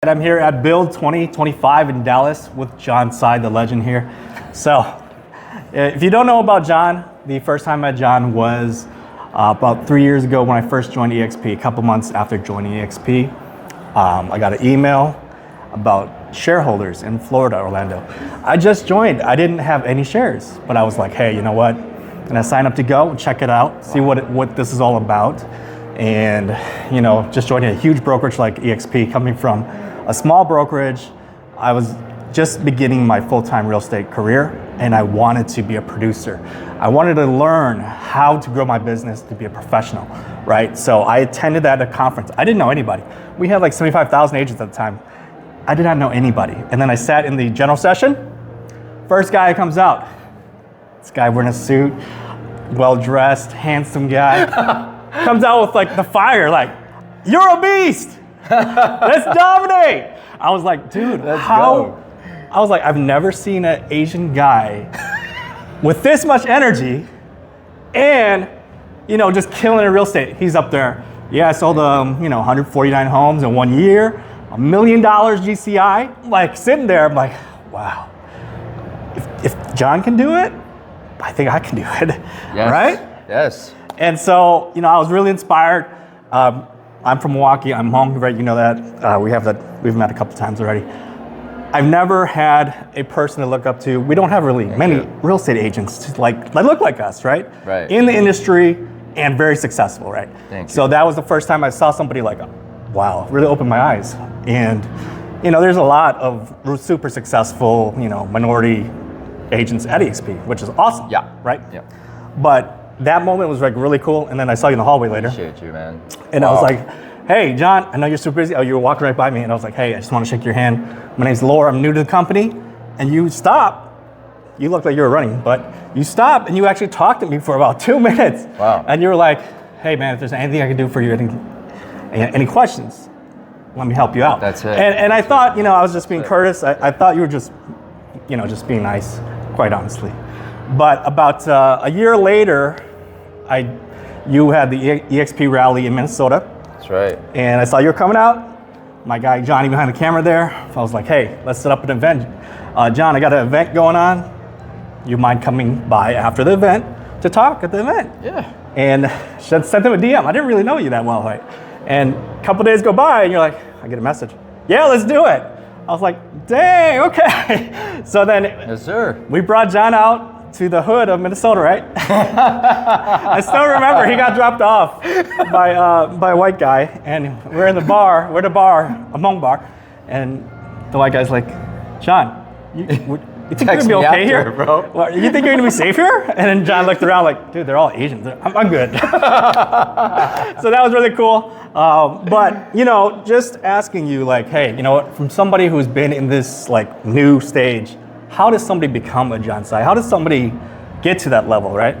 I'm here at Build25 in Dallas with John Tsai, the legend here. So, if you don't know about John, the first time I met John was about 3 years ago when I first joined EXP. A couple months after joining EXP, I got an email about shareholders in Florida, Orlando. I just joined. I didn't have any shares, but I was like, hey, you know what? And I signed up to go, check it out, see what this is all about. And, just joining a huge brokerage like EXP, coming from a small brokerage. I was just beginning my full-time real estate career, and I wanted to be a producer. I wanted to learn how to grow my business to be a professional, right? So I attended that at a conference. I didn't know anybody. We had like 75,000 agents at the time. I did not know anybody. And then I sat in the general session. First guy comes out. This guy wearing a suit, well-dressed, handsome guy. Comes out with like the fire, like, you're a beast. Let's dominate. I was like, dude, how? I was like, I've never seen an Asian guy with this much energy and, just killing in real estate. He's up there. Yeah, I sold 149 homes in 1 year, $1 million GCI. Like sitting there, I'm like, wow. If John can do it, I think I can do it. Yes. Right? Yes. And so, I was really inspired. I'm from Milwaukee. I'm home, right? You know that. We've met a couple times already. I've never had a person to look up to. We don't have really many real estate agents that look like us, right? Right. In the industry and very successful, right? Thank you. So that was the first time I saw somebody like, wow, really opened my eyes. And, there's a lot of super successful, minority agents at EXP, which is awesome. Yeah. Right? Yeah. But that moment was like really cool. And then I saw you in the hallway later. Appreciate you, man. And I was like, hey, John, I know you're super busy. Oh, you were walking right by me. And I was like, hey, I just want to shake your hand. My name's Laura. I'm new to the company. And you stop. You look like you were running, but you stopped and you actually talked to me for about 2 minutes. Wow. And you were like, hey, man, if there's anything I can do for you, any questions, let me help you out. That's it. And I thought, I was just being courteous. I thought you were just, just being nice, quite honestly. But about a year later, you had the EXP rally in Minnesota. That's right. And I saw you were coming out. My guy Johnny behind the camera there. So I was like, hey, let's set up an event. John, I got an event going on. You mind coming by after the event to talk at the event? Yeah. And sent him a DM. I didn't really know you that well, right? And a couple days go by and you're like, I get a message. Yeah, let's do it. I was like, dang, okay. So then Yes, sir. we brought John out to the hood of Minnesota, right? I still remember he got dropped off by a white guy, and we're in the bar. We're at a bar, a Hmong bar, and the white guy's like, John, you think you're gonna be okay here, bro? What, you think you're gonna be safe here? And then John looked around like, dude, they're all Asians. I'm good. So that was really cool. But just asking you, like, hey, from somebody who's been in this like new stage. How does somebody become a John Tsai? How does somebody get to that level, right?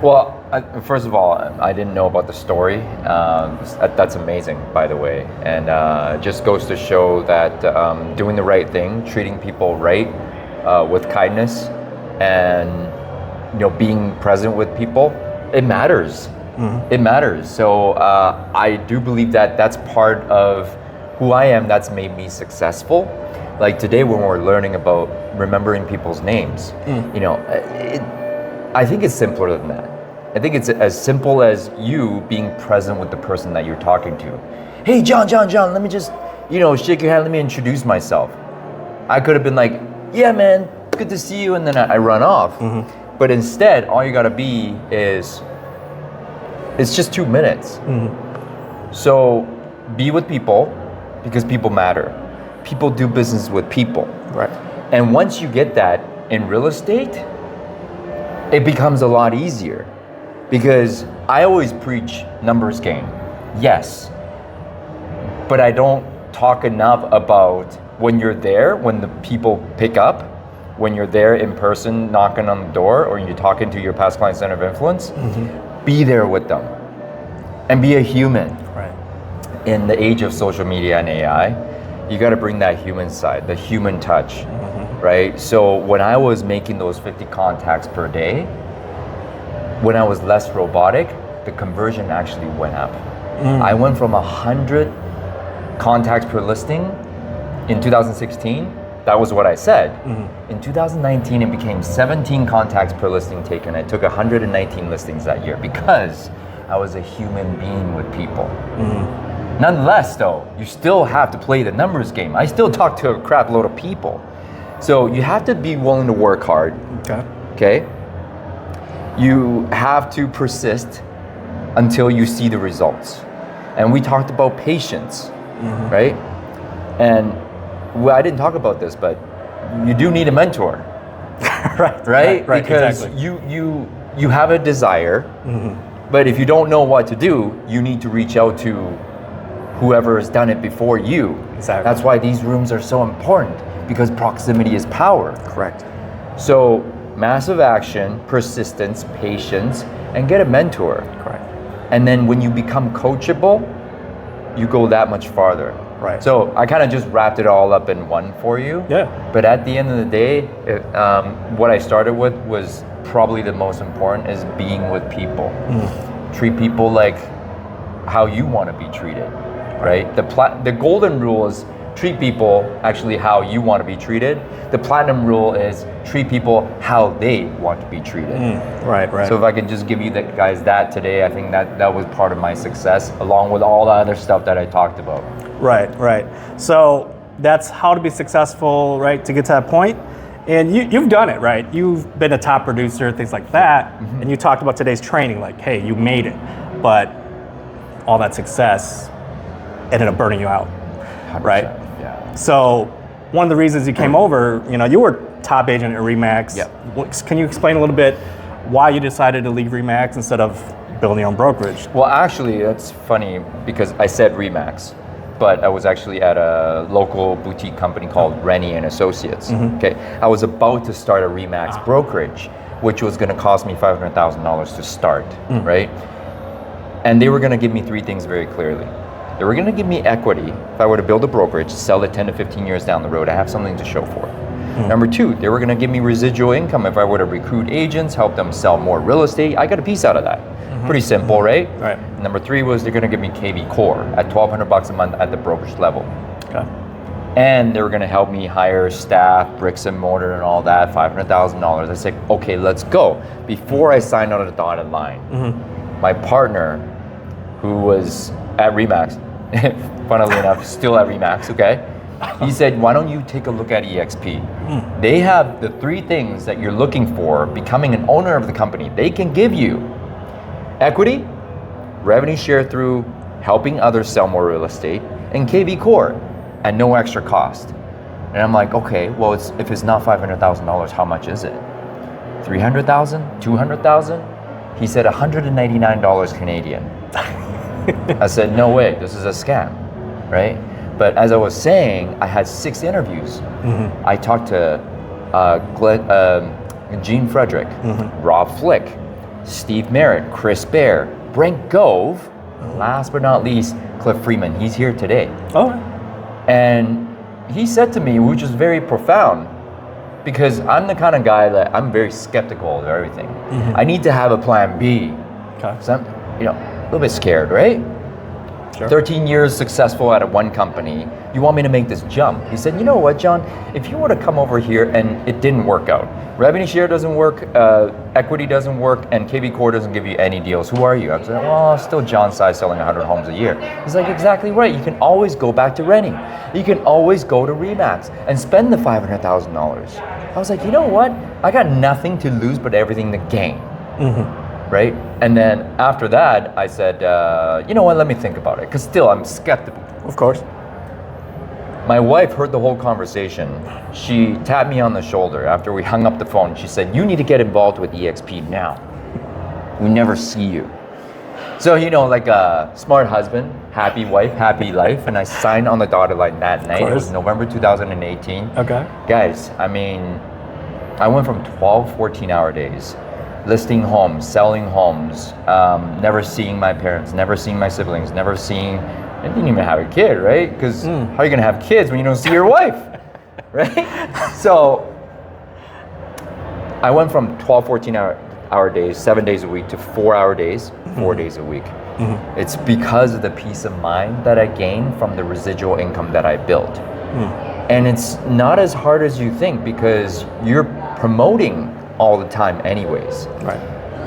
Well, first of all, I didn't know about the story. That's amazing, by the way. And it just goes to show that doing the right thing, treating people right with kindness, and being present with people, it matters. Mm-hmm. It matters. So I do believe that that's part of who I am. That's made me successful. Like today when we're learning about remembering people's names, I think it's simpler than that. I think it's as simple as you being present with the person that you're talking to. Hey, John, let me just, shake your hand, let me introduce myself. I could have been like, yeah, man, good to see you, and then I run off. Mm-hmm. But instead, all you gotta be is, it's just 2 minutes. Mm-hmm. So be with people because people matter. People do business with people. Right. And once you get that in real estate, it becomes a lot easier because I always preach numbers game. Yes. But I don't talk enough about when you're there, when the people pick up, when you're there in person knocking on the door or you're talking to your past client center of influence, mm-hmm. Be there with them and be a human. Right. In the age of social media and AI, you got to bring that human side, the human touch, mm-hmm. Right? So when I was making those 50 contacts per day, when I was less robotic, the conversion actually went up. I went from 100 contacts per listing in 2016, that was what I said. In 2019, it became 17 contacts per listing taken. I took 119 listings that year because I was a human being with people. Nonetheless, though, you still have to play the numbers game. I still talk to a crap load of people. So you have to be willing to work hard. Okay? You have to persist until you see the results. And we talked about patience, right? And I didn't talk about this, but you do need a mentor. Right? Because exactly. you have a desire, but if you don't know what to do, you need to reach out to whoever has done it before you. Exactly. That's why these rooms are so important, because proximity is power. Correct. So massive action, persistence, patience, and get a mentor. Correct. And then when you become coachable, you go that much farther. Right. So I kind of just wrapped it all up in one for you. Yeah. But at the end of the day, what I started with was probably the most important, is being with people. Treat people like how you want to be treated, right? The golden rule is treat people actually how you want to be treated. The platinum rule is treat people how they want to be treated. Right. So if I could just give you guys that today, I think that was part of my success, along with all the other stuff that I talked about. Right. So that's how to be successful, right? To get to that point. And you've done it, right? You've been a top producer, things like that. And you talked about today's training, like, hey, you made it. But all that success ended up burning you out, 100%, right? Yeah. So one of the reasons you came over, you were top agent at Remax. Yep. Can you explain a little bit why you decided to leave Remax instead of building your own brokerage? Well, actually, that's funny because I said Remax, but I was actually at a local boutique company called Rennie and Associates. Okay, I was about to start a Remax brokerage, which was going to cost me $500,000 to start, right? And they were going to give me three things very clearly. They were going to give me equity if I were to build a brokerage, sell it 10 to 15 years down the road. I have something to show for it. Number two, they were going to give me residual income if I were to recruit agents, help them sell more real estate. I got a piece out of that. Pretty simple, right? Right. Number three was they're going to give me KV Core at $1,200 a month at the brokerage level. Okay. And they were going to help me hire staff, bricks and mortar and all that, $500,000. I said, okay, let's go. Before I signed on the dotted line, my partner, who was at Remax, funnily enough, still at Remax, okay? He said, why don't you take a look at EXP? They have the three things that you're looking for becoming an owner of the company. They can give you equity, revenue share through helping others sell more real estate, and KV Core at no extra cost. And I'm like, okay, well, if it's not $500,000, how much is it? $300,000? $200,000? He said $199 Canadian. I said, no way, this is a scam, right? But as I was saying, I had 6 interviews. I talked to Gene Frederick, Rob Flick, Steve Merritt, Chris Bear, Brent Gove, last but not least, Cliff Freeman. He's here today. Oh. And he said to me, which is very profound, because I'm the kind of guy that I'm very skeptical of everything. I need to have a plan B. Okay. So I'm, a little bit scared, right? Sure. 13 years successful at one company, you want me to make this jump? He said, you know what, John, if you were to come over here and it didn't work out, revenue share doesn't work, equity doesn't work, and KV Core doesn't give you any deals, who are you? I was like, well, still John Tsai selling 100 homes a year. He's like, exactly right, you can always go back to Rennie. You can always go to Remax and spend the $500,000. I was like, you know what, I got nothing to lose but everything to gain. Right? And then after that, I said, you know what, let me think about it, because still I'm skeptical. Of course. My wife heard the whole conversation. She tapped me on the shoulder after we hung up the phone. She said, you need to get involved with EXP now. We never see you. So, like a smart husband, happy wife, happy life, and I signed on the dotted line that night. It was November 2018. Okay. Guys, I mean, I went from 12, 14-hour days, listing homes, selling homes, never seeing my parents, never seeing my siblings, I didn't even have a kid, right? Because how are you gonna have kids when you don't see your wife, right? So I went from 12, 14-hour days, 7 days a week, to 4-hour days, 4 days a week. It's because of the peace of mind that I gained from the residual income that I built. And it's not as hard as you think because you're promoting all the time anyways. Right.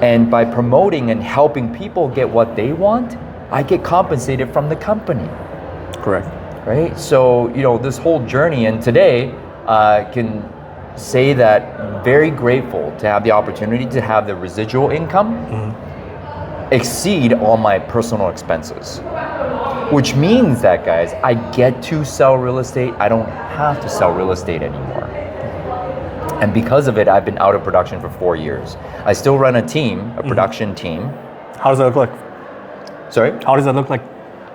And by promoting and helping people get what they want, I get compensated from the company. Correct. Right? So, this whole journey, and today I can say that I'm very grateful to have the opportunity to have the residual income exceed all my personal expenses. Which means that, guys, I get to sell real estate. I don't have to sell real estate anymore. And because of it, I've been out of production for 4 years. I still run a team, a production team. How does that look like? Sorry? How does that look like?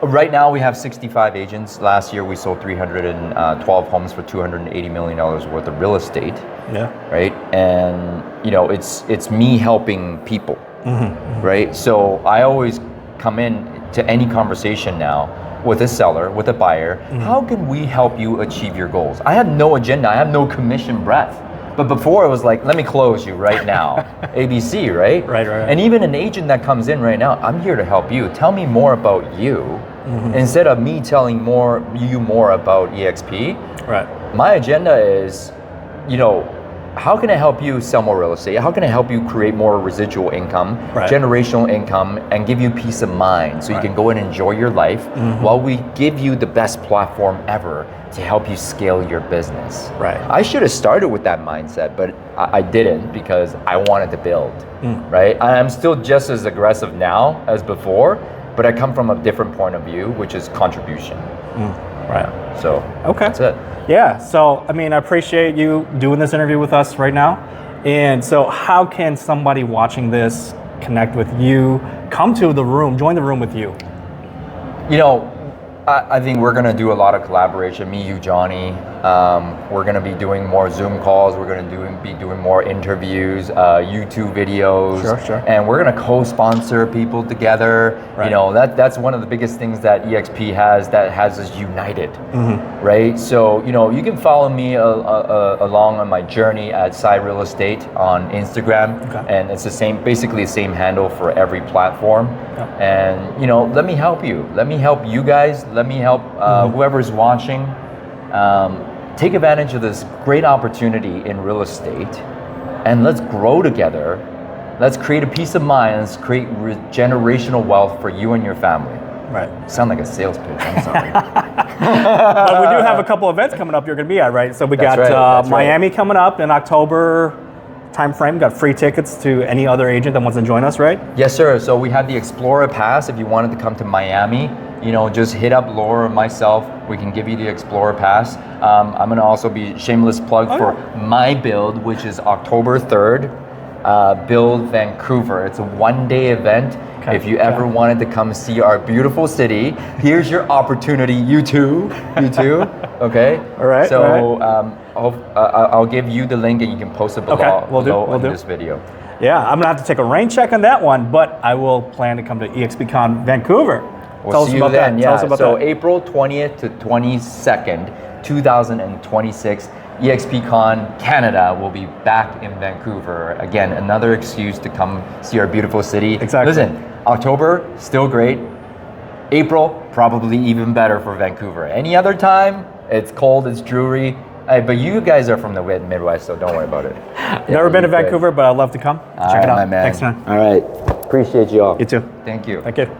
Right now we have 65 agents. Last year we sold 312 homes for $280 million worth of real estate. Yeah. Right? And it's me helping people. Right? So I always come in to any conversation now with a seller, with a buyer. How can we help you achieve your goals? I have no agenda. I have no commission breath. But before it was like, let me close you right now. ABC, right? Right. And even an agent that comes in right now, I'm here to help you. Tell me more about you. Instead of me telling you more about EXP. Right. My agenda is, how can I help you sell more real estate? How can I help you create more residual income, generational income, and give you peace of mind so you can go and enjoy your life while we give you the best platform ever to help you scale your business. Right. I should have started with that mindset, but I didn't because I wanted to build, right? I'm still just as aggressive now as before, but I come from a different point of view, which is contribution. Right. So that's it. Yeah, so I appreciate you doing this interview with us right now. And so how can somebody watching this connect with you, come to the room, join the room with you? I think we're going to do a lot of collaboration, me, you, Johnny. We're going to be doing more Zoom calls. We're going to be doing more interviews, YouTube videos. Sure. And we're going to co-sponsor people together. Right. That's one of the biggest things that EXP has that has us united, right? So, you can follow me along on my journey at Tsai Real Estate on Instagram. And it's basically the same handle for every platform. And, let me help you. Let me help you guys. Let me help whoever's watching. Take advantage of this great opportunity in real estate and let's grow together. Let's create a peace of mind. Let's create generational wealth for you and your family. Right. Sound like a sales pitch, I'm sorry. But we do have a couple events coming up you're going to be at, right? So we got Miami coming up in October time frame. Got free tickets to any other agent that wants to join us, right? Yes, sir. So we have the Explorer Pass. If you wanted to come to Miami, just hit up Laura or myself. We can give you the Explorer Pass. I'm going to also be shameless plug for my build, which is October 3rd. Build Vancouver. It's a one-day event. If you ever wanted to come see our beautiful city, here's your opportunity. You too. Okay. All right. So I'll give you the link and you can post it below, we'll do. this video. Yeah, I'm gonna have to take a rain check on that one, but I will plan to come to EXPCon Vancouver. We'll see you then. Tell us about so that. April 20th to 22nd, 2026. EXPCon Canada will be back in Vancouver. Again, another excuse to come see our beautiful city. Exactly. Listen, October, still great. April, probably even better for Vancouver. Any other time, it's cold, it's dreary. But you guys are from the Midwest, so don't worry about it. Never been to Vancouver, but I'd love to come. Check it out. My man. Thanks, man. All right. Appreciate you all. You too. Thank you. Thank you.